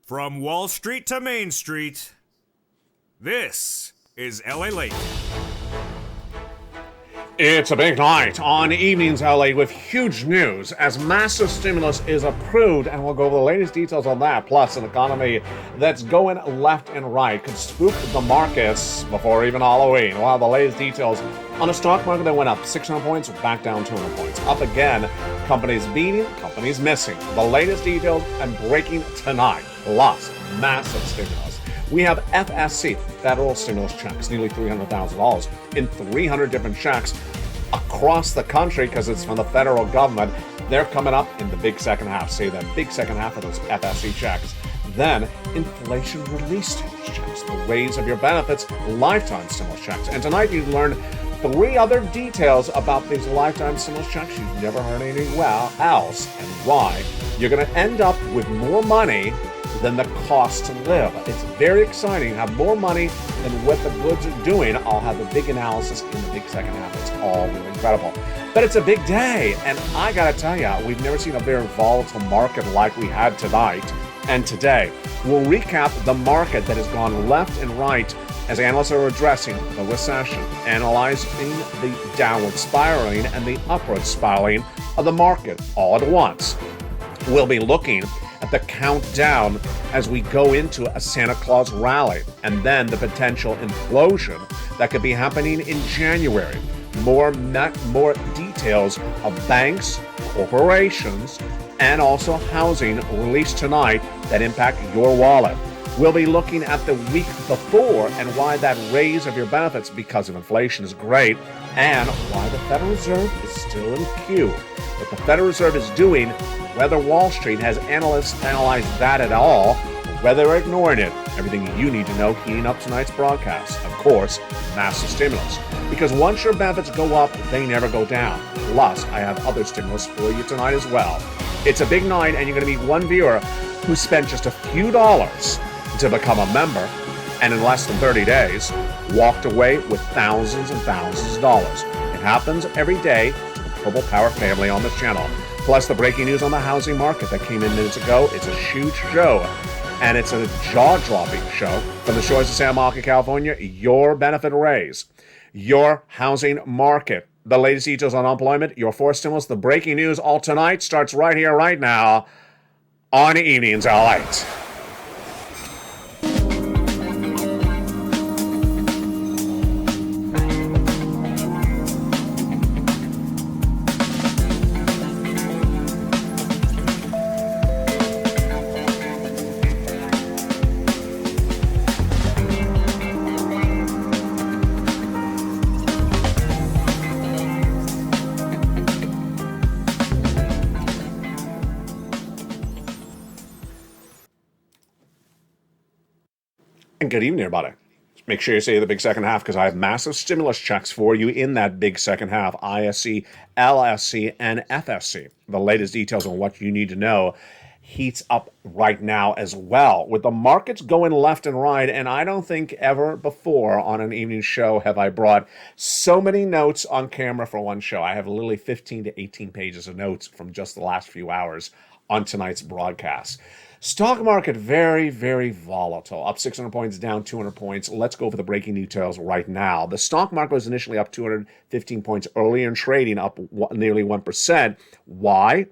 From Wall Street to Main Street, this is LALATE. It's a big night on Evenings LA with huge news as massive stimulus is approved, and we'll go over the latest details on that, plus an economy that's going left and right, could spook the markets before even Halloween. We'll have the latest details on a stock market that went up 600 points, back down 200 points. Up again, companies beating, companies missing. The latest details and breaking tonight, plus massive stimulus. We have FSC, federal stimulus checks, nearly $300,000 in 300 different checks across the country because it's from the federal government. They're coming up in the big second half. Say that big second half of those FSC checks. Then inflation relief stimulus checks, the raise of your benefits, lifetime stimulus checks. And tonight you learn 3 other details about these lifetime stimulus checks you've never heard anywhere else, and why you're going to end up with more money than the cost to live. It's very exciting. Have more money than what the goods are doing. I'll have a big analysis in the big second half. It's all really incredible. But it's a big day, and I gotta tell you, we've never seen a very volatile market like we had tonight and today. We'll recap the market that has gone left and right as analysts are addressing the recession, analyzing the downward spiraling and the upward spiraling of the market all at once. We'll be looking at the countdown as we go into a Santa Claus rally, and then the potential implosion that could be happening in January. More details of banks, corporations, and also housing released tonight that impact your wallet. We'll be looking at the week before and why that raise of your benefits because of inflation is great, and why the Federal Reserve is still in queue. What the Federal Reserve is doing, whether Wall Street has analysts analyzed that at all, or whether they're ignoring it. Everything you need to know heating up tonight's broadcast. Of course, massive stimulus. Because once your benefits go up, they never go down. Plus, I have other stimulus for you tonight as well. It's a big night, and you're going to meet one viewer who spent just a few dollars to become a member, and in less than 30 days, walked away with thousands and thousands of dollars. It happens every day to the Purple Power family on this channel. Plus the breaking news on the housing market that came in minutes ago. It's a huge show, and it's a jaw-dropping show from the shores of Santa Monica, California. Your benefit raise, your housing market, the latest details on unemployment, your 4 stimulus, the breaking news all tonight starts right here, right now on Evenings LALATE. And good evening, everybody. Make sure you say the big second half because I have massive stimulus checks for you in that big second half. ISC, LSC, and FSC. The latest details on what you need to know heats up right now as well. With the markets going left and right, and I don't think ever before on an evening show have I brought so many notes on camera for one show. I have literally 15 to 18 pages of notes from just the last few hours on tonight's broadcast. Stock market very, very volatile. Up 600 points, down 200 points. Let's go over the breaking details right now. The stock market was initially up 215 points earlier in trading, up nearly 1%. Why?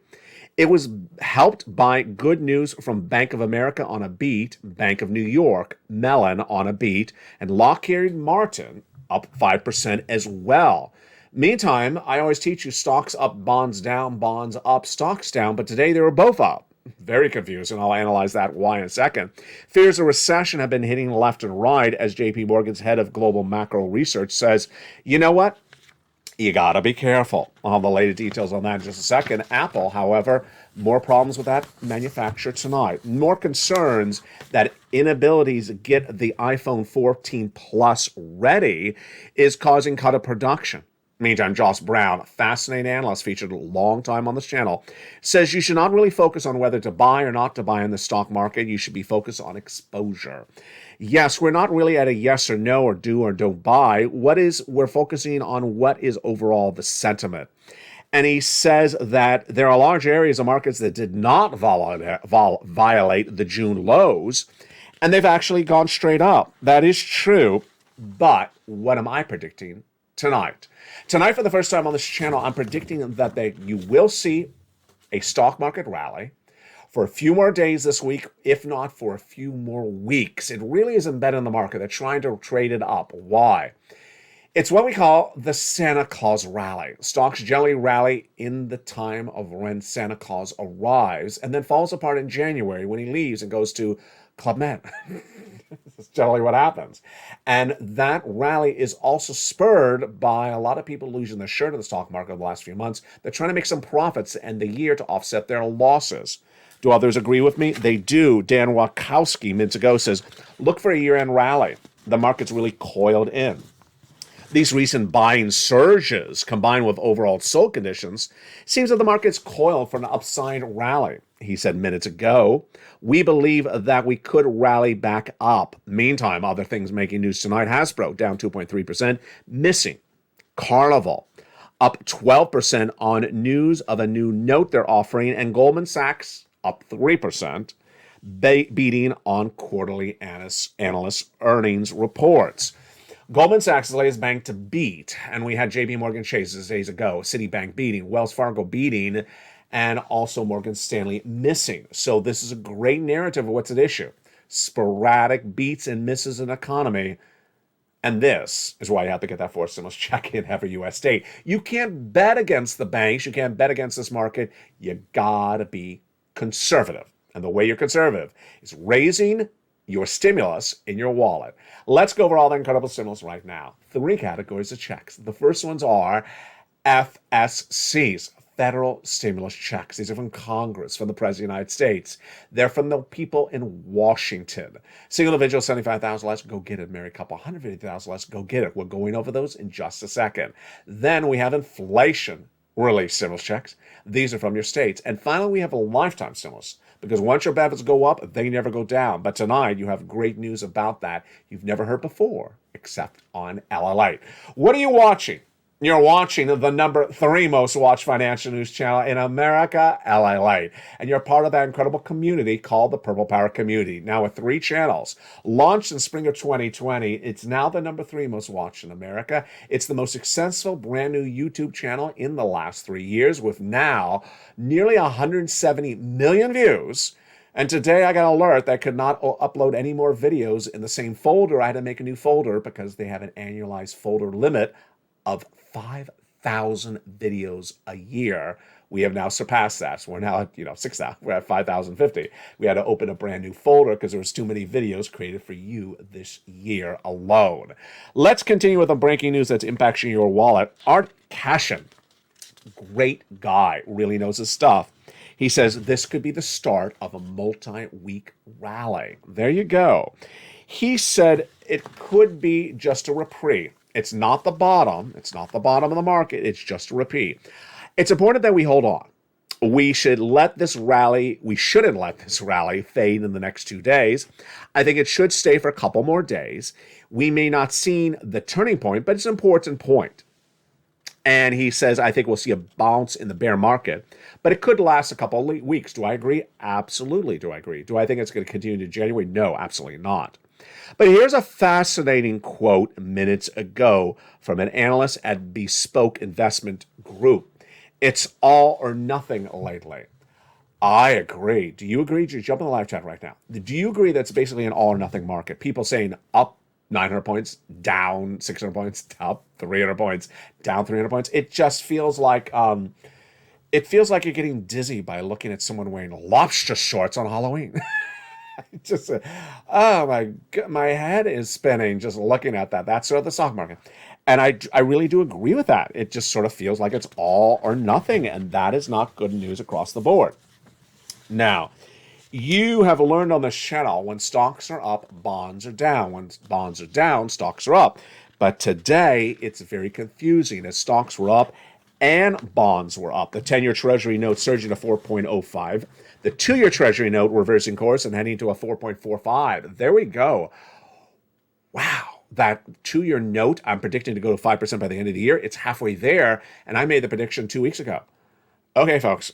It was helped by good news from Bank of America on a beat, Bank of New York, Mellon on a beat, and Lockheed Martin up 5% as well. Meantime, I always teach you stocks up, bonds down, bonds up, stocks down, but today they were both up. Very confused, and I'll analyze that why in a second. Fears of recession have been hitting left and right as JP Morgan's head of global macro research says, you know what? You gotta be careful. I'll have the latest details on that in just a second. Apple, however, more problems with that manufacturer tonight. More concerns that inabilities to get the iPhone 14 Plus ready is causing cut of production. Meantime, Joss Brown, fascinating analyst featured a long time on this channel, says you should not really focus on whether to buy or not to buy in the stock market. You should be focused on exposure. Yes, we're not really at a yes or no or do or don't buy. We're focusing on what is overall the sentiment. And he says that there are large areas of markets that did not violate the June lows, and they've actually gone straight up. That is true, but what am I predicting tonight? Tonight, for the first time on this channel, I'm predicting that you will see a stock market rally for a few more days this week, if not for a few more weeks. It really is embedded in the market. They're trying to trade it up. Why? It's what we call the Santa Claus rally. Stocks generally rally in the time of when Santa Claus arrives and then falls apart in January when he leaves and goes to Club Med. That's generally what happens. And that rally is also spurred by a lot of people losing their shirt in the stock market in the last few months. They're trying to make some profits to end the year to offset their losses. Do others agree with me? They do. Dan Wachowski minutes ago says, look for a year-end rally. The market's really coiled in. These recent buying surges, combined with overall sold conditions, seems that the market's coiled for an upside rally. He said minutes ago, we believe that we could rally back up. Meantime, other things making news tonight: Hasbro down 2.3%, missing. Carnival up 12% on news of a new note they're offering, and Goldman Sachs up 3%, beating on quarterly analyst earnings reports. Goldman Sachs is the latest bank to beat, and we had JP Morgan Chase days ago, Citibank beating, Wells Fargo beating, and also Morgan Stanley missing. So this is a great narrative of what's at issue. Sporadic beats and misses in economy. And this is why you have to get that fourth stimulus check in every U.S. state. You can't bet against the banks. You can't bet against this market. You gotta be conservative. And the way you're conservative is raising your stimulus in your wallet. Let's go over all the incredible stimulus right now. 3 categories of checks. The first ones are FSCs, federal stimulus checks. These are from Congress, from the President of the United States. They're from the people in Washington. Single individual, $75,000 less, go get it. Married couple, $150,000 less, go get it. We're going over those in just a second. Then we have inflation relief stimulus checks. These are from your states. And finally, we have a lifetime stimulus, because once your benefits go up, they never go down. But tonight, you have great news about that you've never heard before, except on LALATE. What are you watching? You're watching the number 3 most watched financial news channel in America, LALATE. And you're part of that incredible community called the Purple Power Community. Now with 3 channels, launched in spring of 2020, it's now the number 3 most watched in America. It's the most successful brand new YouTube channel in the last 3 years, with now nearly 170 million views. And today I got an alert that I could not upload any more videos in the same folder. I had to make a new folder because they have an annualized folder limit of 5,000 videos a year. We have now surpassed that. So we're now at 6,000. We're at 5,050. We had to open a brand new folder because there was too many videos created for you this year alone. Let's continue with the breaking news that's impacting your wallet. Art Cashin, great guy, really knows his stuff. He says this could be the start of a multi-week rally. There you go. He said it could be just a reprieve. It's not the bottom. It's not the bottom of the market. It's just a repeat. It's important that we hold on. We shouldn't let this rally fade in the next 2 days. I think it should stay for a couple more days. We may not see the turning point, but it's an important point. And he says, I think we'll see a bounce in the bear market, but it could last a couple of weeks. Do I agree? Absolutely do I agree. Do I think it's going to continue to January? No, absolutely not. But here's a fascinating quote minutes ago from an analyst at Bespoke Investment Group. It's all or nothing lately. I agree. Do you agree? Just jump in the live chat right now. Do you agree that's basically an all or nothing market? People saying up 900 points, down 600 points, up 300 points, down 300 points. It just feels like you're getting dizzy by looking at someone wearing lobster shorts on Halloween. Just, oh my God, my head is spinning just looking at that. That's sort of the stock market. And I really do agree with that. It just sort of feels like it's all or nothing, and that is not good news across the board. Now, you have learned on this channel, when stocks are up, bonds are down. When bonds are down, stocks are up. But today, it's very confusing as stocks were up and bonds were up. The 10-year Treasury note surging to 4.05. The 2-year Treasury note reversing course and heading to a 4.45. There we go. Wow. that 2-year note, I'm predicting to go to 5% by the end of the year. It's halfway there, and I made the prediction 2 weeks ago. Okay, folks,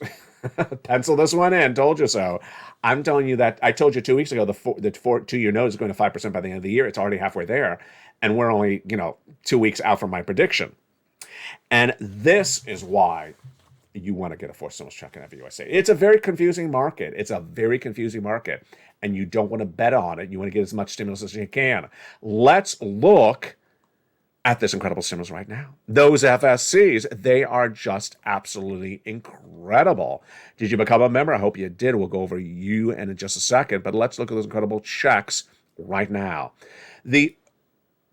pencil this one in. Told you so. I'm telling you that I told you 2 weeks ago the 2-year note is going to 5% by the end of the year. It's already halfway there, and we're only 2 weeks out from my prediction. And this is why you want to get a forced stimulus check in FUSA. It's a very confusing market. It's a very confusing market, and you don't want to bet on it. You want to get as much stimulus as you can. Let's look at this incredible stimulus right now. Those FSCs, they are just absolutely incredible. Did you become a member? I hope you did. We'll go over you in just a second, but let's look at those incredible checks right now. The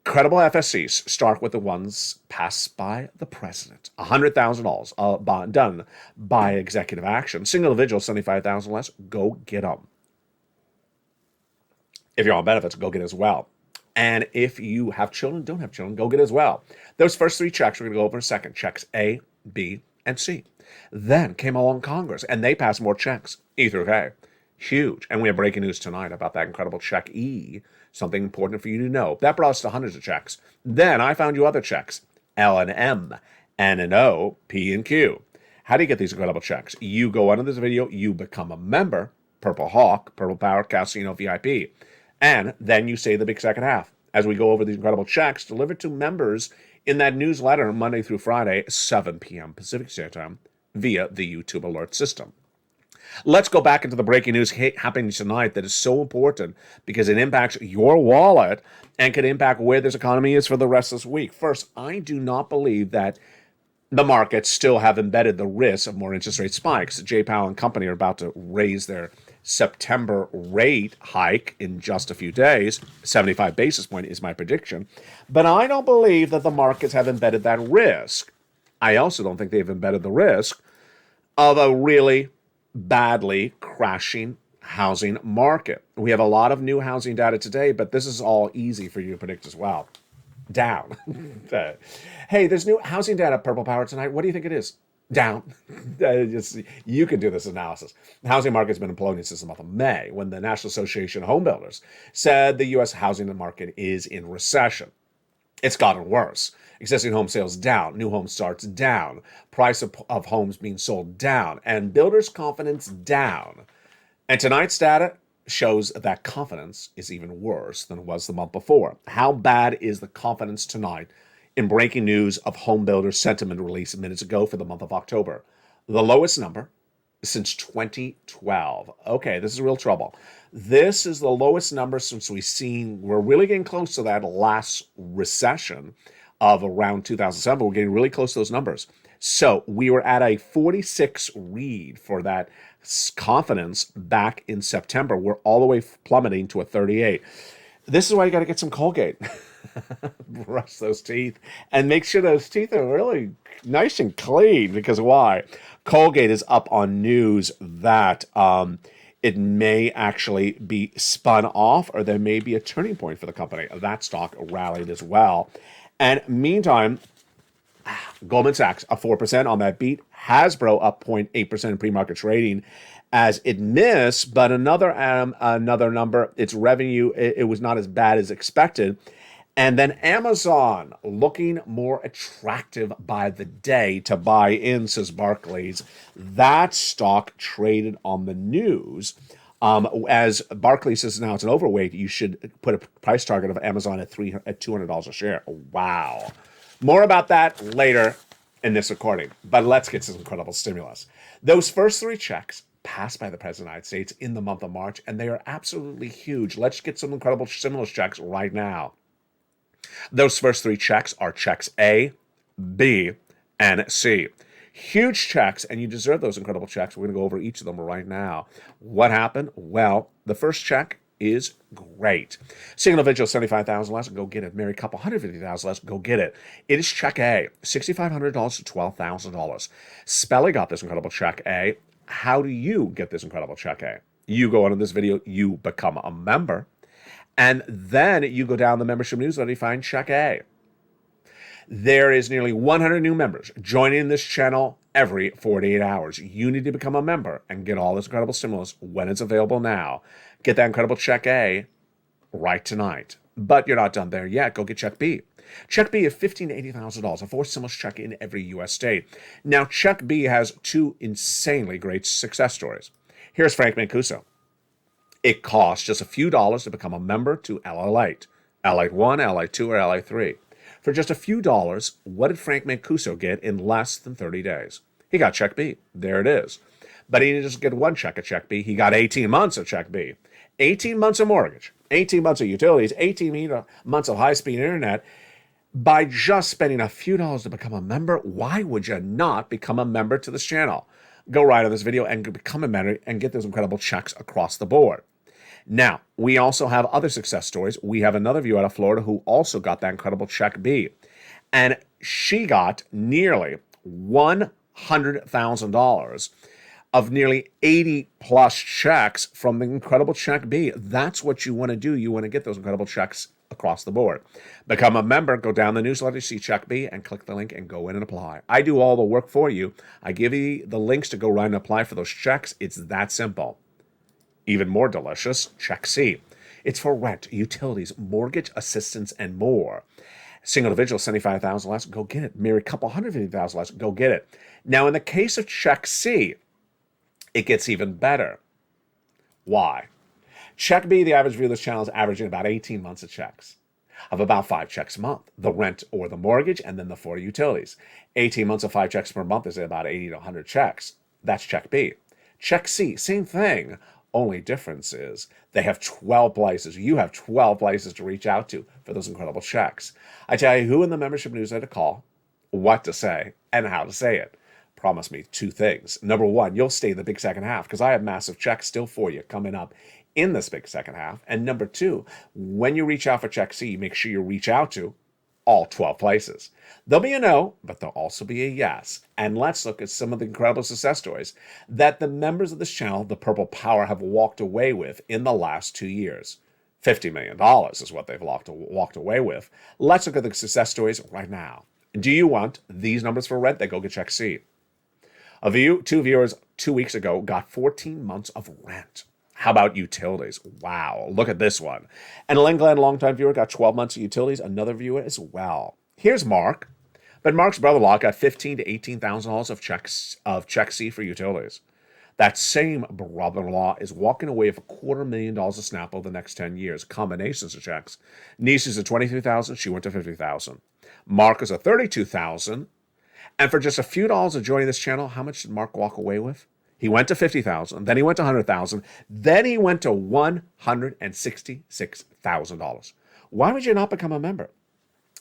credible FSCs start with the ones passed by the president. $100,000 done by executive action. Single individual, $75,000 less. Go get them. If you're on benefits, go get it as well. And if you have children, don't have children, go get it as well. Those first 3 checks we're going to go over in a second. Checks A, B, and C. Then came along Congress, and they passed more checks. E through K. Huge. And we have breaking news tonight about that incredible check E. Something important for you to know. That brought us to hundreds of checks. Then I found you other checks. L and M, N and O, P and Q. How do you get these incredible checks? You go under this video, you become a member. Purple Hawk, Purple Power, Casino VIP. And then you say the big second half as we go over these incredible checks delivered to members in that newsletter Monday through Friday, 7 p.m. Pacific Standard Time via the YouTube alert system. Let's go back into the breaking news happening tonight that is so important because it impacts your wallet and can impact where this economy is for the rest of this week. First, I do not believe that the markets still have embedded the risk of more interest rate spikes. Jay Powell and company are about to raise their September rate hike in just a few days. 75 basis point is my prediction. But I don't believe that the markets have embedded that risk. I also don't think they've embedded the risk of a really badly crashing housing market. We have a lot of new housing data today, but this is all easy for you to predict as well. Down. Hey, there's new housing data, Purple Power, tonight. What do you think it is? Down. You can do this analysis. The housing market's been imploding since the month of May when the National Association of Home Builders said the U.S. housing market is in recession. It's gotten worse. Existing home sales down, new home starts down, price of homes being sold down, and builders' confidence down. And tonight's data shows that confidence is even worse than it was the month before. How bad is the confidence tonight in breaking news of home builder sentiment released minutes ago for the month of October? The lowest number since 2012. Okay, this is real trouble. This is the lowest number since we're really getting close to that last recession of around 2007. We're getting really close to those numbers. So we were at a 46 read for that confidence back in September. We're all the way plummeting to a 38. This is why you got to get some Colgate. Brush those teeth and make sure those teeth are really nice and clean. Because why? Colgate is up on news that it may actually be spun off, or there may be a turning point for the company. That stock rallied as well. And meantime, Goldman Sachs up 4% on that beat. Hasbro up 0.8% in pre-market trading as it missed, but another number, its revenue, it was not as bad as expected. And then Amazon looking more attractive by the day to buy in, says Barclays. That stock traded on the news. As Barclays says now it's an overweight, you should put a price target of Amazon at $200 a share. Wow. More about that later in this recording. But let's get to some incredible stimulus. Those first 3 checks passed by the President of the United States in the month of March, and they are absolutely huge. Let's get some incredible stimulus checks right now. Those first 3 checks are checks A, B, and C. Huge checks, and you deserve those incredible checks. We're going to go over each of them right now. What happened? Well, the first check is great. Single individual, $75,000 less, go get it. Married couple, $150,000 less, go get it. It is check A, $6,500 to $12,000. Spelly got this incredible check A. How do you get this incredible check A? You go on in this video, you become a member, and then you go down the membership newsletter, you find check A. There is nearly 100 new members joining this channel every 48 hours. You need to become a member and get all this incredible stimulus when it's available now. Get that incredible check A right tonight. But you're not done there yet. Go get Check B. Check B is $15,000 to $80,000, a forced stimulus check in every U.S. state. Now, Check B has two insanely great success stories. Here's Frank Mancuso. It costs just a few dollars to become a member to LALATE. LALATE 1, LALATE 2, or LALATE 3. For just a few dollars, what did Frank Mancuso get in less than 30 days? He got Check B. There it is. But he didn't just get one check of Check B. He got 18 months of Check B. 18 months of mortgage, 18 months of utilities, 18 months of high-speed internet. By just spending a few dollars to become a member, why would you not become a member to this channel? Go right on this video and become a member and get those incredible checks across the board. Now, we also have other success stories. We have another viewer out of Florida who also got that incredible Check B. And she got nearly $100,000 of nearly 80 plus checks from the incredible Check B. That's what you want to do. You want to get those incredible checks across the board. Become a member, go down the newsletter, see Check B, and click the link and go in and apply. I do all the work for you. I give you the links to go right and apply for those checks. It's that simple. Even more delicious, Check C. It's for rent, utilities, mortgage assistance, and more. Single individual, $75,000 less, go get it. Married couple, $150,000 less, go get it. Now, in the case of Check C, it gets even better. Why? Check B, the average viewer of this channel is averaging about 18 months of checks, of about 5 checks a month, the rent or the mortgage, and then the 40 utilities. 18 months of 5 checks per month is about 80 to 100 checks. That's Check B. Check C, same thing. Only difference is they have 12 places. You have 12 places to reach out to for those incredible checks. I tell you who in the membership newsletter to call, what to say, and how to say it. Promise me 2 things. Number 1, you'll stay in the big second half because I have massive checks still for you coming up in this big second half. And number 2, when you reach out for Check C, make sure you reach out to all 12 places. There'll be a no, but there'll also be a yes. And let's look at some of the incredible success stories that the members of this channel, the Purple Power, have walked away with in the last 2 years. $50 million is what they've walked away with. Let's look at the success stories right now. Do you want these numbers for rent? Then go get Check C. 2 viewers 2 weeks ago got 14 months of rent. How about utilities? Wow, look at this one. And Lynn Glenn, longtime viewer, got 12 months of utilities. Another viewer as well. Here's Mark. But Mark's brother-in-law got $15,000 to $18,000 of Check C for utilities. That same brother-in-law is walking away with $250,000 of SNAP over the next 10 years. Combinations of checks. Niece is at $23,000. She went to $50,000. Mark is at $32,000. And for just a few dollars of joining this channel, how much did Mark walk away with? He went to $50,000, then he went to $100,000, then he went to $166,000. Why would you not become a member?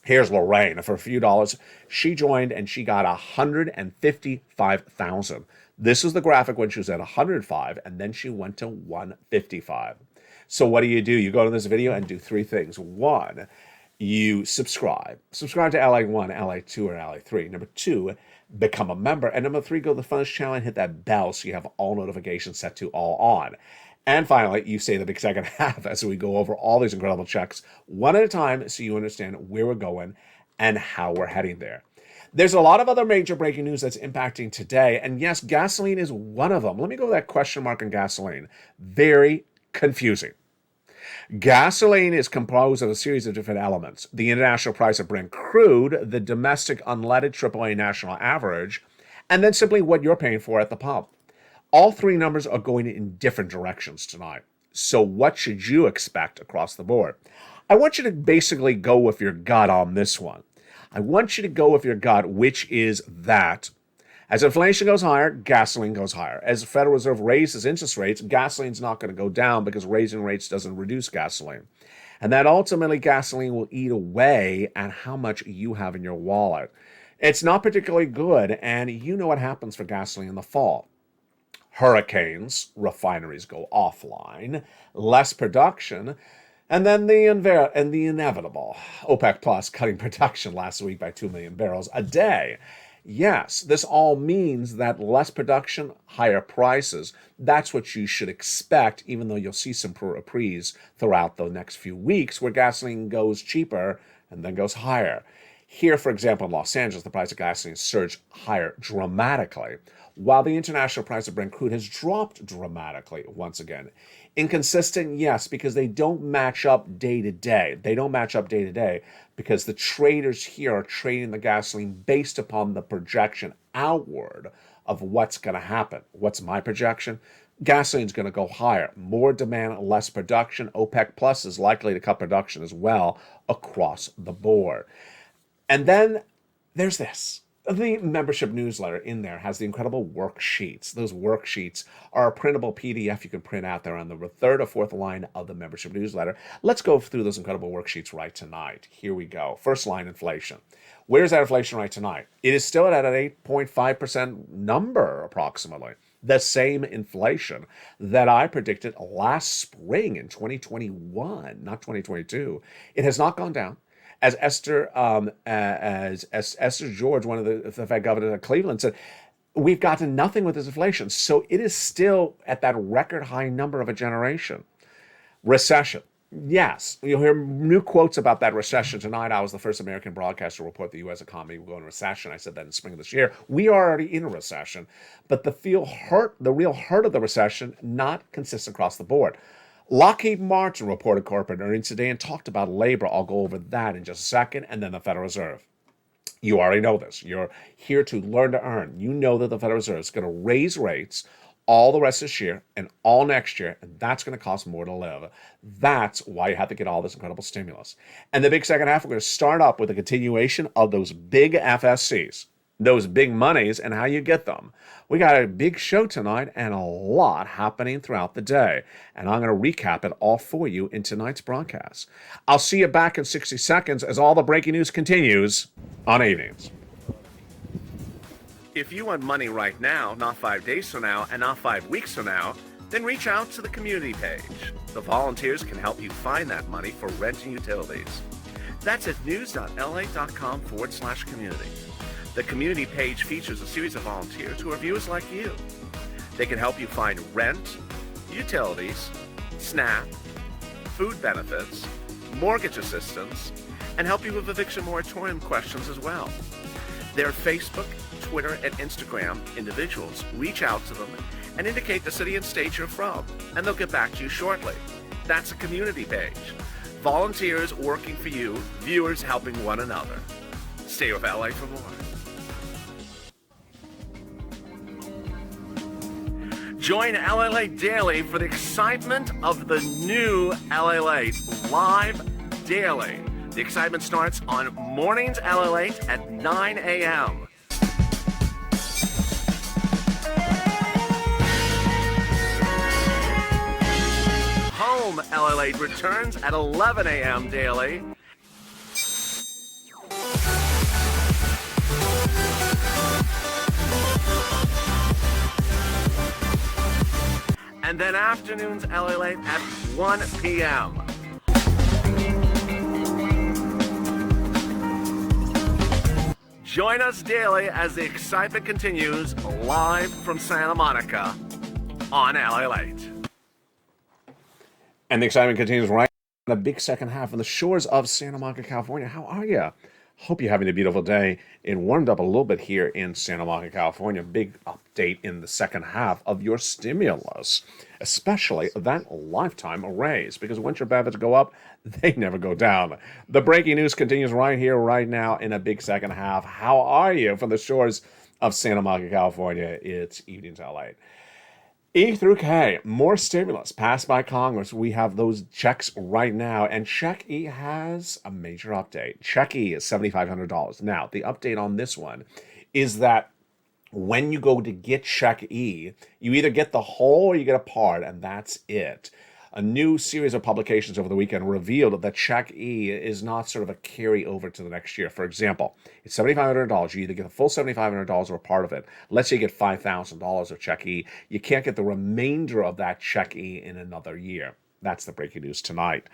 Here's Lorraine. For a few dollars, she joined and she got $155,000. This is the graphic when she was at 105, and then she went to 155. So what do? You go to this video and do 3 things. 1, you subscribe. Subscribe to LA 1, LA 2, or LA 3. Number 2, become a member. And number 3, go to the front of this channel and hit that bell so you have all notifications set to all on. And finally, you stay the big second half as we go over all these incredible checks one at a time so you understand where we're going and how we're heading there. There's a lot of other major breaking news that's impacting today. And yes, gasoline is one of them. Let me go with that question mark on gasoline. Very confusing. Gasoline is composed of a series of different elements. The international price of Brent crude, the domestic unleaded AAA national average, and then simply what you're paying for at the pump. All 3 numbers are going in different directions tonight. So what should you expect across the board? I want you to basically go with your gut on this one. I want you to go with your gut, which is that as inflation goes higher, gasoline goes higher. As the Federal Reserve raises interest rates, gasoline's not going to go down because raising rates doesn't reduce gasoline. And that ultimately gasoline will eat away at how much you have in your wallet. It's not particularly good, and you know what happens for gasoline in the fall. Hurricanes, refineries go offline, less production, and then the inevitable. OPEC Plus cutting production last week by 2 million barrels a day. Yes, this all means that less production, higher prices. That's what you should expect, even though you'll see some reprieve throughout the next few weeks where gasoline goes cheaper and then goes higher. Here, for example, in Los Angeles, the price of gasoline surged higher dramatically, while the international price of Brent crude has dropped dramatically once again. Inconsistent, yes, because they don't match up day to day. They don't match up day to day because the traders here are trading the gasoline based upon the projection outward of what's going to happen. What's my projection? Gasoline's going to go higher. More demand, less production. OPEC Plus is likely to cut production as well across the board. And then there's this. The membership newsletter in there has the incredible worksheets. Those worksheets are a printable PDF you can print out there on the third or fourth line of the membership newsletter. Let's go through those incredible worksheets right tonight. Here we go. First line, inflation. Where's that inflation right tonight? It is still at an 8.5% number, approximately. The same inflation that I predicted last spring in 2021, not 2022. It has not gone down. As Esther George, one of the Fed governors of Cleveland, said, we've gotten nothing with this inflation. So it is still at that record high number of a generation. Recession. Yes, you'll hear new quotes about that recession tonight. I was the first American broadcaster to report the U.S. economy will go into recession. I said that in spring of this year. We are already in a recession, but the real hurt of the recession, not consistent across the board. Lockheed Martin reported corporate earnings today and talked about labor. I'll go over that in just a second, and then the Federal Reserve. You already know this. You're here to learn to earn. You know that the Federal Reserve is going to raise rates all the rest of this year and all next year, and that's going to cost more to live. That's why you have to get all this incredible stimulus. And the big second half, we're going to start up with a continuation of those big FSCs, those big monies, and how you get them. We got a big show tonight and a lot happening throughout the day, and I'm going to recap it all for you in tonight's broadcast. I'll see you back in 60 seconds as all the breaking news continues on Evenings. If you want money right now, not 5 days from now, and not 5 weeks from now, then reach out to the community page. The volunteers can help you find that money for rent and utilities. That's at news.la.com/community. The community page features a series of volunteers who are viewers like you. They can help you find rent, utilities, SNAP, food benefits, mortgage assistance, and help you with eviction moratorium questions as well. Their Facebook, Twitter, and Instagram individuals reach out to them and indicate the city and state you're from, and they'll get back to you shortly. That's a community page. Volunteers working for you, viewers helping one another. Stay with LA for more. Join LALATE Daily for the excitement of the new LALATE live daily. The excitement starts on mornings LALATE at 9 a.m. Home LALATE returns at 11 a.m. daily. And then afternoons LALATE at 1 p.m. Join us daily as the excitement continues live from Santa Monica on LALATE. And the excitement continues right in the big second half on the shores of Santa Monica, California. How are you? Hope you're having a beautiful day. It warmed up a little bit here in Santa Monica, California. Big update in the second half of your stimulus, especially that lifetime raise, because once your benefits go up, they never go down. The breaking news continues right here, right now in a big second half. How are you from the shores of Santa Monica, California? It's Evenings LA. E through K, more stimulus passed by Congress. We have those checks right now, and Check E has a major update. Check E is $7,500. Now, the update on this one is that when you go to get Check E, you either get the whole or you get a part, and that's it. A new series of publications over the weekend revealed that Check E is not sort of a carry over to the next year. For example, it's $7,500. You either get the full $7,500 or a part of it. Let's say you get $5,000 of Check E. You can't get the remainder of that Check E in another year. That's the breaking news tonight.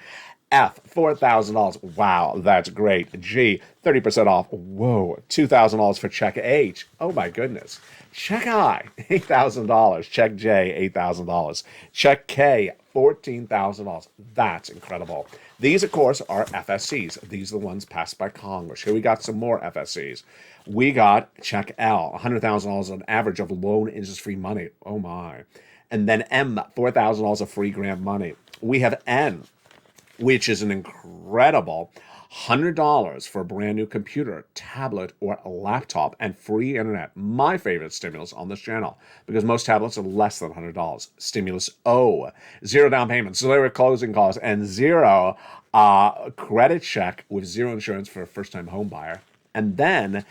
F, $4,000. Wow, that's great. G, 30% off. Whoa, $2,000 for check H. Oh my goodness. Check I, $8,000. Check J, $8,000. Check K, $14,000. That's incredible. These, of course, are FSCs. These are the ones passed by Congress. Here we got some more FSCs. We got check L, $100,000 on average of loan interest-free money. Oh my. And then M, $4,000 of free grant money. We have N, which is an incredible $100 for a brand new computer, tablet, or a laptop, and free internet. My favorite stimulus on this channel, because most tablets are less than $100. Stimulus O, zero down payment, zero closing costs, and zero credit check with zero insurance for a first-time home buyer. And then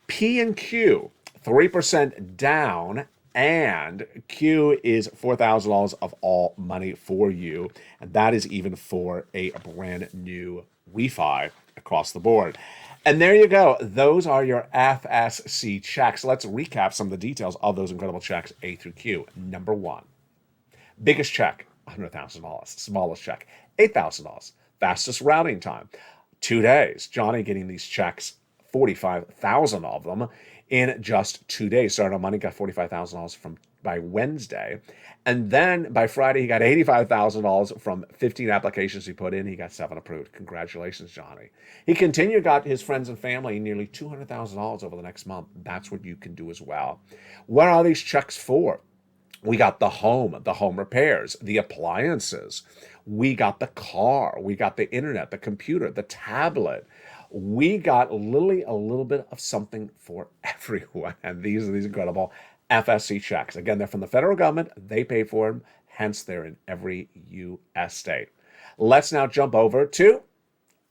P and Q, 3% down, and Q is $4,000 of all money for you. And that is even for a brand new Wi-Fi across the board. And there you go. Those are your FSC checks. Let's recap some of the details of those incredible checks, A through Q. Number one, biggest check, $100,000. Smallest check, $8,000. Fastest routing time, 2 days. Johnny getting these checks, 45,000 of them in just 2 days. Started on Monday, got $45,000 by Wednesday. And then by Friday, he got $85,000 from 15 applications he put in. He got 7 approved. Congratulations, Johnny. He continued, got his friends and family nearly $200,000 over the next month. That's what you can do as well. What are these checks for? We got the home repairs, the appliances. We got the car. We got the internet, the computer, the tablet. We got literally a little bit of something for everyone. And these are these incredible FSC checks. Again, they're from the federal government. They pay for them. Hence, they're in every U.S. state. Let's now jump over to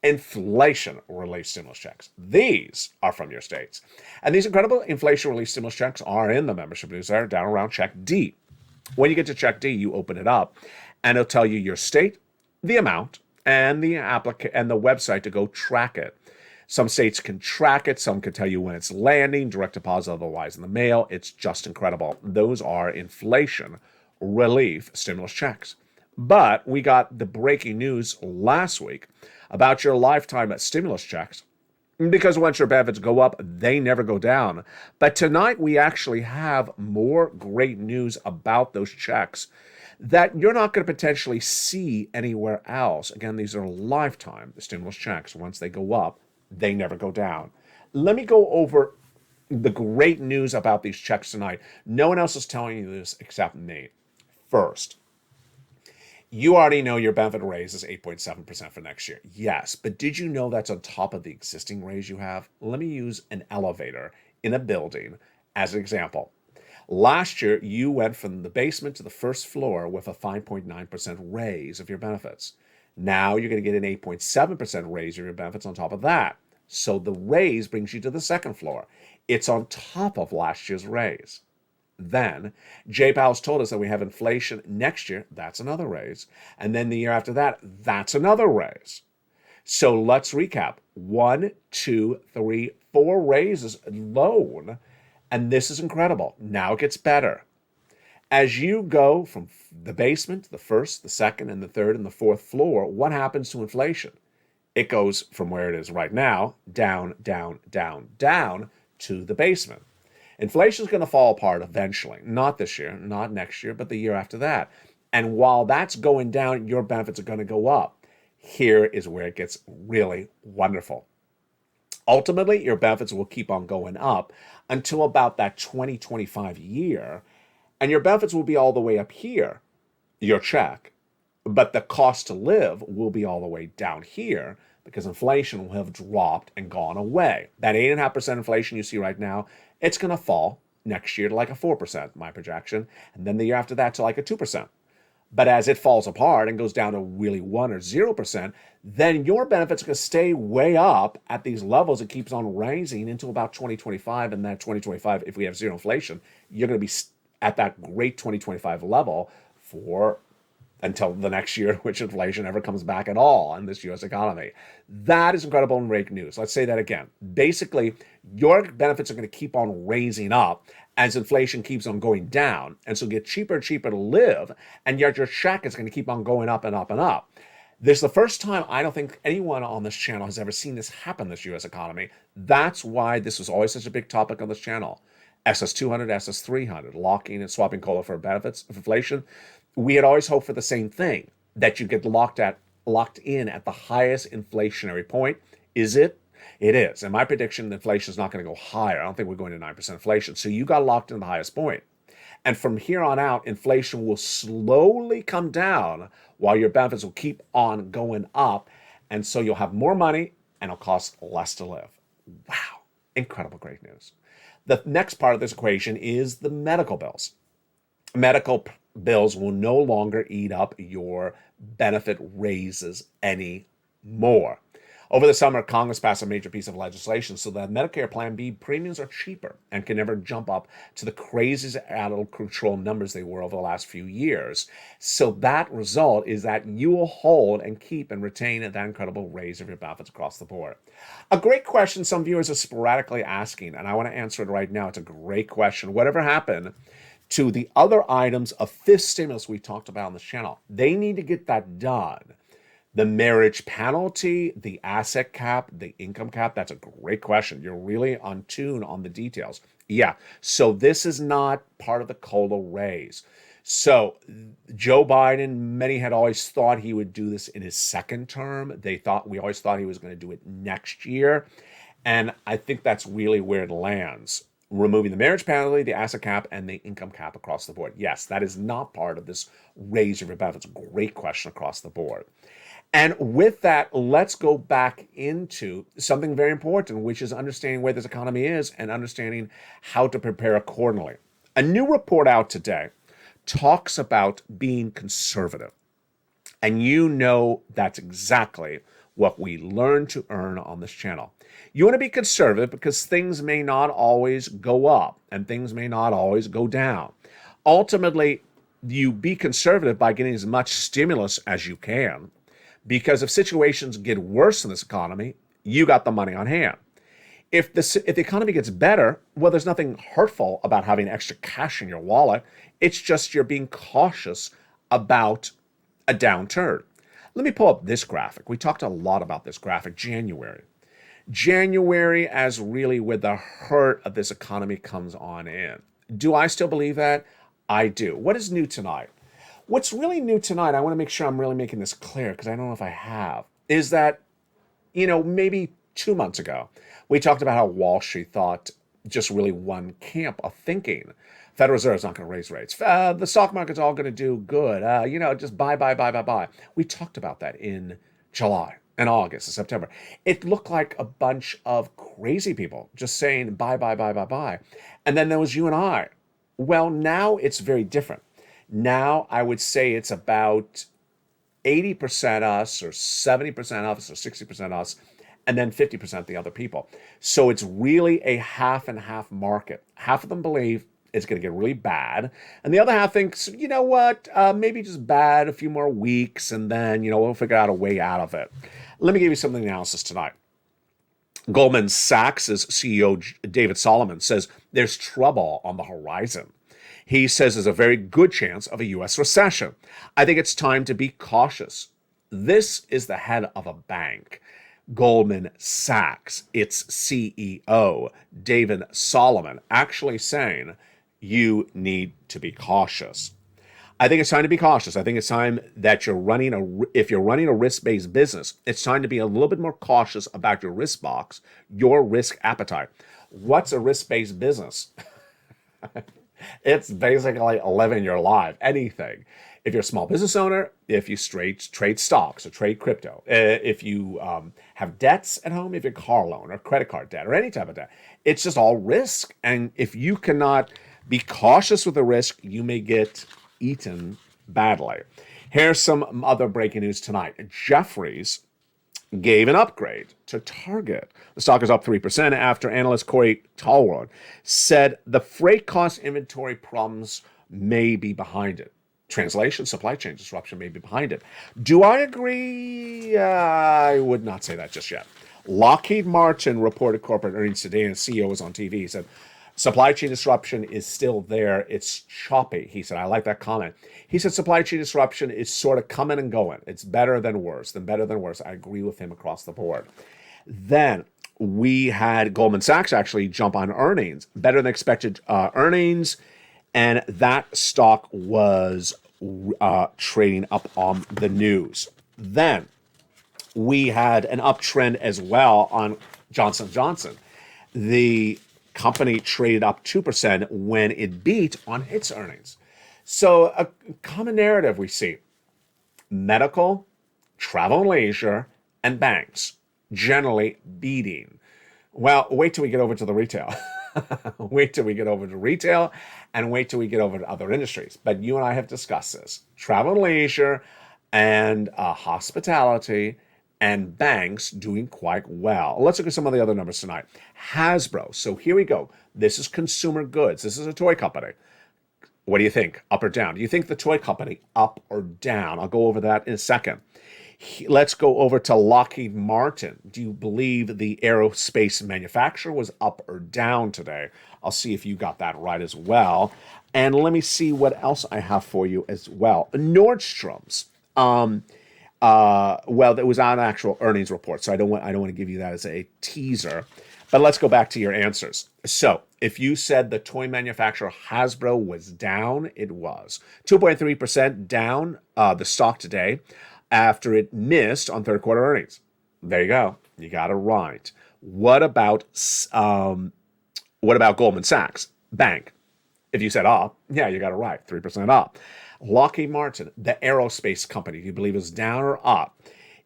inflation relief stimulus checks. These are from your states. And these incredible inflation relief stimulus checks are in the membership newsletter down around check D. When you get to check D, you open it up and it'll tell you your state, the amount, and the website to go track it. Some states can track it. Some can tell you when it's landing, direct deposit, otherwise in the mail. It's just incredible. Those are inflation relief stimulus checks. But we got the breaking news last week about your lifetime stimulus checks. Because once your benefits go up, they never go down. But tonight we actually have more great news about those checks that you're not going to potentially see anywhere else. Again, these are lifetime stimulus checks. Once they go up, they never go down. Let me go over the great news about these checks tonight. No one else is telling you this except me. First, you already know your benefit raise is 8.7% for next year. Yes, but did you know that's on top of the existing raise you have? Let me use an elevator in a building as an example. Last year, you went from the basement to the first floor with a 5.9% raise of your benefits. Now you're going to get an 8.7% raise of your benefits on top of that. So the raise brings you to the second floor. It's on top of last year's raise. Then, Jay Powell's told us that we have inflation next year. That's another raise. And then the year after that, that's another raise. So let's recap. 1, 2, 3, 4 raises alone. And this is incredible. Now it gets better. As you go from the basement to the first, the second, and the third, and the fourth floor, what happens to inflation? It goes from where it is right now, down, down, down, down to the basement. Inflation is going to fall apart eventually. Not this year, not next year, but the year after that. And while that's going down, your benefits are going to go up. Here is where it gets really wonderful. Ultimately, your benefits will keep on going up until about that 2025 year. And your benefits will be all the way up here, your check. But the cost to live will be all the way down here because inflation will have dropped and gone away. That 8.5% inflation you see right now, it's going to fall next year to like a 4%, my projection, and then the year after that to like a 2%. But as it falls apart and goes down to really 1 or 0%, then your benefits are going to stay way up at these levels. It keeps on rising until about 2025, and that 2025, if we have zero inflation, you're going to be at that great 2025 level for until the next year, which inflation ever comes back at all in this U.S. economy. That is incredible and great news. Let's say that again. Basically, your benefits are going to keep on raising up as inflation keeps on going down, and so get cheaper and cheaper to live, and yet your check is going to keep on going up and up and up. This is the first time I don't think anyone on this channel has ever seen this happen in this U.S. economy. That's why this was always such a big topic on this channel. SS200, SS300, locking and swapping COLA for benefits of inflation. We had always hoped for the same thing, that you get locked in at the highest inflationary point. Is it? It is. And my prediction, inflation is not going to go higher. I don't think we're going to 9% inflation. So you got locked in at the highest point. And from here on out, inflation will slowly come down while your benefits will keep on going up. And so you'll have more money and it'll cost less to live. Wow. Incredible, great news. The next part of this equation is the medical bills. Medical bills will no longer eat up your benefit raises anymore. Over the summer, Congress passed a major piece of legislation so that Medicare Plan B premiums are cheaper and can never jump up to the crazy out of control numbers they were over the last few years. So that result is that you will hold and keep and retain that incredible raise of your benefits across the board. A great question some viewers are sporadically asking, and I want to answer it right now. It's a great question. Whatever happened to the other items of fifth stimulus we talked about on this channel? They need to get that done. The marriage penalty, the asset cap, the income cap, that's a great question. You're really on tune on the details. Yeah, so this is not part of the COLA raise. So Joe Biden, many had always thought he would do this in his second term. We always thought he was going to do it next year. And I think that's really where it lands. Removing the marriage penalty, the asset cap, and the income cap across the board. Yes, that is not part of this raise of your benefits. Great question across the board. And with that, let's go back into something very important, which is understanding where this economy is and understanding how to prepare accordingly. A new report out today talks about being conservative. And you know that's exactly what we learn to earn on this channel. You want to be conservative because things may not always go up and things may not always go down. Ultimately, you be conservative by getting as much stimulus as you can, because if situations get worse in this economy, you got the money on hand. If the economy gets better, well, there's nothing hurtful about having extra cash in your wallet. It's just you're being cautious about a downturn. Let me pull up this graphic. We talked a lot about this graphic, January. January as really where the hurt of this economy comes on in. Do I still believe that? I do. What is new tonight? What's really new tonight, I want to make sure I'm really making this clear because I don't know if I have, is that, maybe 2 months ago, we talked about how Wall Street thought just really one camp of thinking. Federal Reserve's not going to raise rates. The stock market's all going to do good. Just buy. We talked about that in July and August and September. It looked like a bunch of crazy people just saying buy. And then there was you and I. Well, now it's very different. Now I would say it's about 80% us or 70% us or 60% us, and then 50% the other people. So it's really a half and half market. Half of them believe it's going to get really bad, and the other half thinks, maybe just bad a few more weeks, and then, we'll figure out a way out of it. Let me give you some of the analysis tonight. Goldman Sachs' CEO, David Solomon, says there's trouble on the horizon. He says there's a very good chance of a U.S. recession. I think it's time to be cautious. This is the head of a bank, Goldman Sachs, its CEO, David Solomon, actually saying you need to be cautious. I think it's time to be cautious. I think it's time that if you're running a risk-based business, it's time to be a little bit more cautious about your risk box, your risk appetite. What's a risk-based business? It's basically living your life, anything. If you're a small business owner, if you trade stocks or trade crypto, if you have debts at home, if you're a car loan or credit card debt or any type of debt, it's just all risk. And if you cannot be cautious with the risk, you may get eaten badly. Here's some other breaking news tonight. Jefferies gave an upgrade to Target. The stock is up 3% after analyst Corey Tallwood said the freight cost inventory problems may be behind it. Translation, supply chain disruption may be behind it. Do I agree? I would not say that just yet. Lockheed Martin reported corporate earnings today, and the CEO was on TV. He said, supply chain disruption is still there. It's choppy. He said, I like that comment. He said, supply chain disruption is sort of coming and going. It's better than worse, better than worse. I agree with him across the board. Then we had Goldman Sachs actually jump on earnings, better than expected earnings, and that stock was trading up on the news. Then we had an uptrend as well on Johnson & Johnson. The company traded up 2% when it beat on its earnings. So a common narrative we see: medical, travel and leisure, and banks generally beating. Well, wait till we get over to the retail. Wait till we get over to retail and wait till we get over to other industries. But you and I have discussed this. Travel and leisure and hospitality and banks doing quite well. Let's look at some of the other numbers tonight. Hasbro. So here we go. This is consumer goods. This is a toy company. What do you think? Up or down? Do you think the toy company up or down? I'll go over that in a second. Let's go over to Lockheed Martin. Do you believe the aerospace manufacturer was up or down today? I'll see if you got that right as well. And let me see what else I have for you as well. Nordstrom's. Well, it was on actual earnings report, so I don't want to give you that as a teaser. But let's go back to your answers. So if you said the toy manufacturer Hasbro was down, it was 2.3% down the stock today after it missed on third quarter earnings. There you go. You got it right. What about Goldman Sachs Bank? If you said up, yeah, you got it right. 3% up. Lockheed Martin, the aerospace company, do you believe is down or up?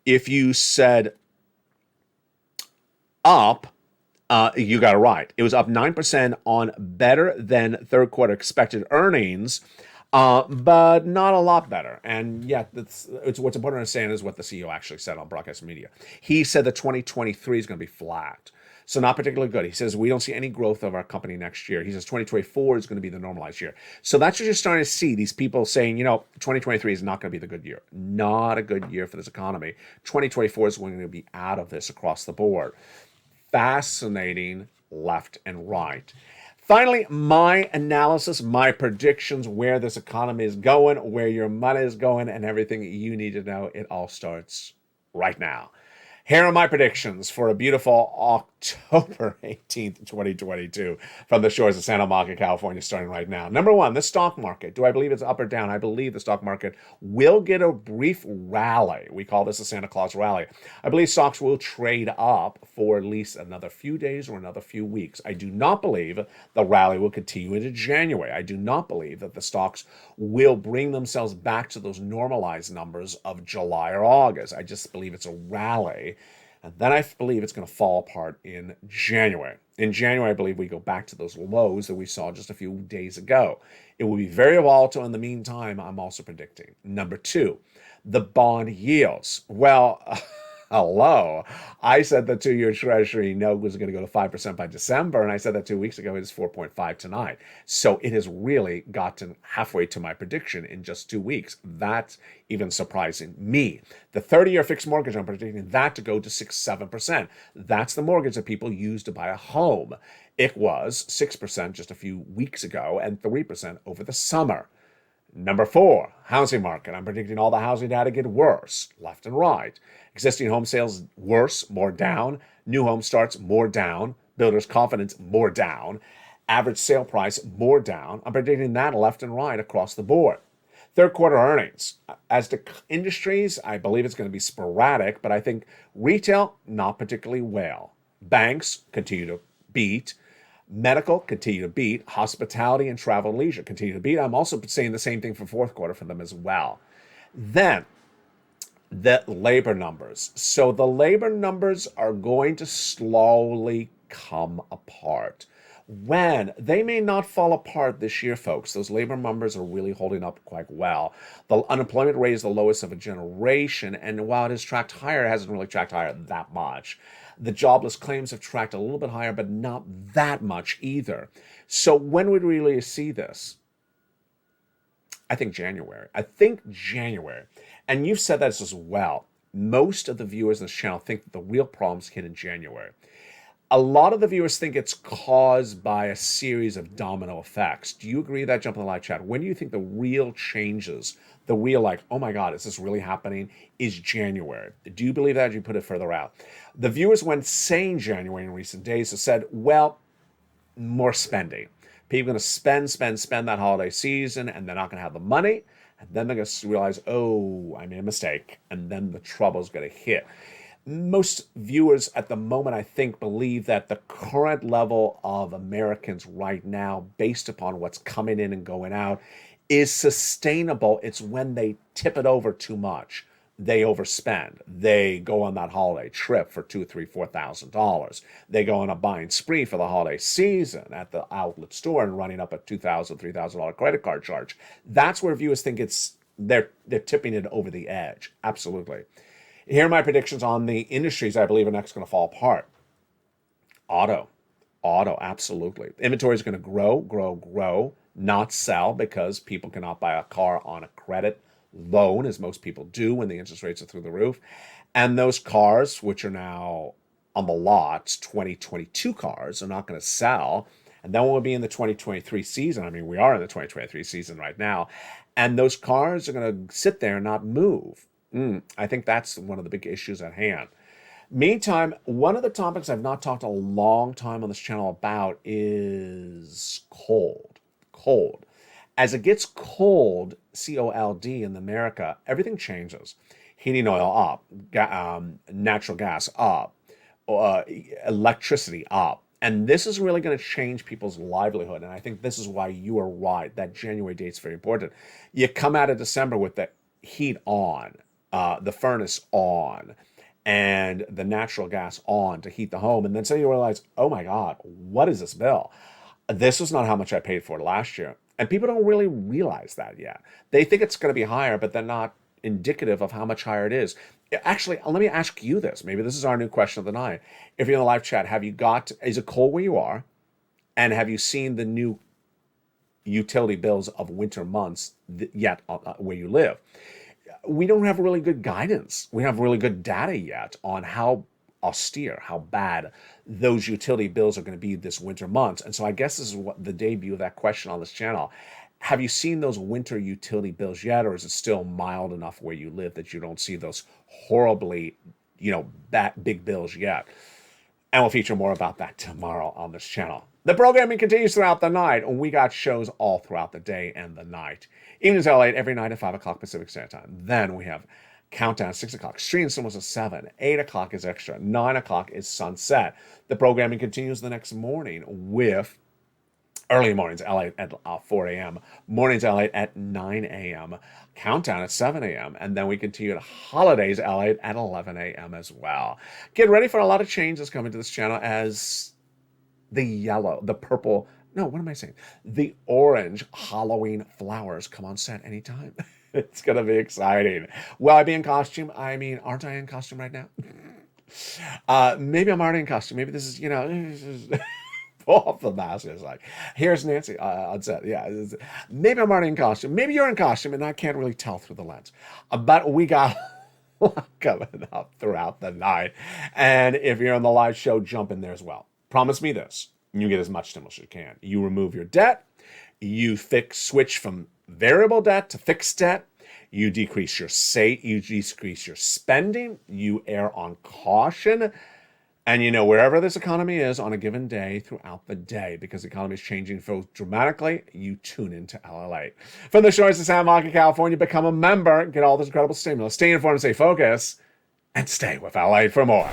If you said up, you got it right. It was up 9% on better than third quarter expected earnings, but not a lot better. And yet, it's what's important to understand is what the CEO actually said on broadcast media. He said that 2023 is going to be flat. So not particularly good. He says we don't see any growth of our company next year. He says 2024 is going to be the normalized year. So that's what you're starting to see, these people saying, 2023 is not going to be the good year. Not a good year for this economy. 2024 is going to be out of this across the board. Fascinating left and right. Finally, my analysis, my predictions, where this economy is going, where your money is going, and everything you need to know. It all starts right now. Here are my predictions for a beautiful October 18th, 2022 from the shores of Santa Monica, California, starting right now. Number one, the stock market. Do I believe it's up or down? I believe the stock market will get a brief rally. We call this a Santa Claus rally. I believe stocks will trade up for at least another few days or another few weeks. I do not believe the rally will continue into January. I do not believe that the stocks will bring themselves back to those normalized numbers of July or August. I just believe it's a rally. And then I believe it's going to fall apart in January. In January, I believe we go back to those lows that we saw just a few days ago. It will be very volatile in the meantime, I'm also predicting. Number two, the bond yields. Well, hello. I said the 2-year Treasury note was going to go to 5% by December, and I said that 2 weeks ago. It is 4.5 tonight. So it has really gotten halfway to my prediction in just 2 weeks. That's even surprising me. The 30-year fixed mortgage, I'm predicting that to go to 6-7%. That's the mortgage that people use to buy a home. It was 6% just a few weeks ago and 3% over the summer. Number four, housing market. I'm predicting all the housing data get worse, left and right. Existing home sales worse, more down. New home starts more down. Builders' confidence more down. Average sale price more down. I'm predicting that left and right across the board. Third quarter earnings. As to industries, I believe it's going to be sporadic, but I think retail, not particularly well. Banks continue to beat. Medical continue to beat. Hospitality and travel and leisure continue to beat. I'm also saying the same thing for fourth quarter for them as well. Then the labor numbers. So the labor numbers are going to slowly come apart. When they may not fall apart this year, folks, those labor numbers are really holding up quite well. The unemployment rate is the lowest of a generation, and while it has tracked higher, it hasn't really tracked higher that much. The jobless claims have tracked a little bit higher, but not that much either. So when would we really see this? I think January. I think January. And you've said that as well. Most of the viewers in this channel think that the real problems hit in January. A lot of the viewers think it's caused by a series of domino effects. Do you agree with that? Jump in the live chat. When do you think the real changes, the real like, oh my God, is this really happening, is January? Do you believe that? Or do you put it further out? The viewers, when saying January in recent days, have said, well, more spending. People are going to spend that holiday season, and they're not going to have the money. And then they're going to realize, oh, I made a mistake. And then the trouble's going to hit. Most viewers at the moment, I think, believe that the current level of Americans right now, based upon what's coming in and going out, is sustainable. It's when they tip it over too much. They overspend. They go on that holiday trip for $2,000, $3,000, $4,000. They go on a buying spree for the holiday season at the outlet store and running up a $2,000, $3,000 credit card charge. That's where viewers think they're tipping it over the edge. Absolutely. Here are my predictions on the industries I believe are next going to fall apart. Auto, absolutely. Inventory is going to grow, not sell, because people cannot buy a car on a credit loan, as most people do when the interest rates are through the roof. And those cars, which are now on the lots, 2022 cars, are not going to sell. And then we'll be in the 2023 season. I mean, we are in the 2023 season right now. And those cars are going to sit there and not move. I think that's one of the big issues at hand. Meantime, one of the topics I've not talked a long time on this channel about is cold. As it gets cold, C-O-L-D in America, everything changes. Heating oil up, natural gas up, electricity up. And this is really going to change people's livelihood. And I think this is why you are right. That January date is very important. You come out of December with the heat on, the furnace on, and the natural gas on to heat the home. And then suddenly you realize, oh my God, what is this bill? This is not how much I paid for it last year. And people don't really realize that yet. They think it's going to be higher, but they're not indicative of how much higher it is. Actually, let me ask you this. Maybe this is our new question of the night. If you're in the live chat, is it cold where you are? And have you seen the new utility bills of winter months yet where you live? We don't have really good guidance. We have really good data yet on how austere, how bad those utility bills are going to be this winter months. And so I guess this is what the debut of that question on this channel. Have you seen those winter utility bills yet, or is it still mild enough where you live that you don't see those horribly, big bills yet? And we'll feature more about that tomorrow on this channel. The programming continues throughout the night, and we got shows all throughout the day and the night. Evenings LALATE every night at 5 o'clock Pacific Standard Time. Then we have Countdown at 6 o'clock. Stream Cinemas at 7. 8 o'clock is Extra. 9 o'clock is Sunset. The programming continues the next morning with early mornings LALATE at 4 a.m. Mornings LALATE at 9 a.m. Countdown at 7 a.m. And then we continue at holidays LALATE at 11 a.m. as well. Get ready for a lot of changes coming to this channel as the orange Halloween flowers come on set anytime. It's going to be exciting. Will I be in costume? I mean, aren't I in costume right now? Maybe I'm already in costume. Maybe this is, pull off the mask. It's like, here's Nancy on set. Yeah, maybe I'm already in costume. Maybe you're in costume, and I can't really tell through the lens. But we got a lot coming up throughout the night. And if you're on the live show, jump in there as well. Promise me this. You get as much stimulus as you can. You remove your debt. You switch from variable debt to fixed debt. You decrease your spending. You err on caution. And wherever this economy is on a given day throughout the day, because the economy is changing so dramatically, you tune into LALATE. From the shores of San Marco, California, become a member, get all this incredible stimulus. Stay informed, stay focused, and stay with LALATE for more.